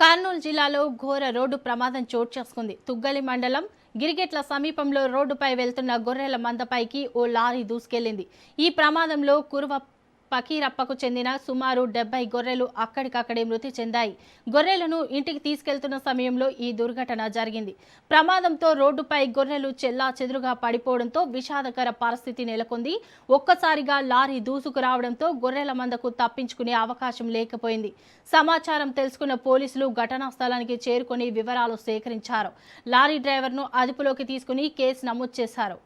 కర్నూలు జిల్లాలో ఘోర రోడ్డు ప్రమాదం చోటు చేసుకుంది. తుగ్గలి మండలం గిరిగెట్ల సమీపంలో రోడ్డుపై వెళ్తున్న గొర్రెల మందపైకి ఓ లారీ దూసుకెళ్లింది. ఈ ప్రమాదంలో కురువ పకీరప్పకు చెందిన సుమారు 70 గొర్రెలు అక్కడికక్కడే మృతి చెందాయి. గొర్రెలను ఇంటికి తీసుకెళ్తున్న సమయంలో ఈ దుర్ఘటన జరిగింది. ప్రమాదంతో రోడ్డుపై గొర్రెలు చెల్లాచెదురుగా పడిపోవడంతో విషాదకర పరిస్థితి నెలకొంది. ఒక్కసారిగా లారీ దూసుకురావడంతో గొర్రెల మందకు తప్పించుకునే అవకాశం లేకపోయింది. సమాచారం తెలుసుకున్న పోలీసులు ఘటనా స్థలానికి చేరుకొని వివరాలు సేకరించారు. లారీ డ్రైవర్ను అదుపులోకి తీసుకుని కేసు నమోదు చేశారు.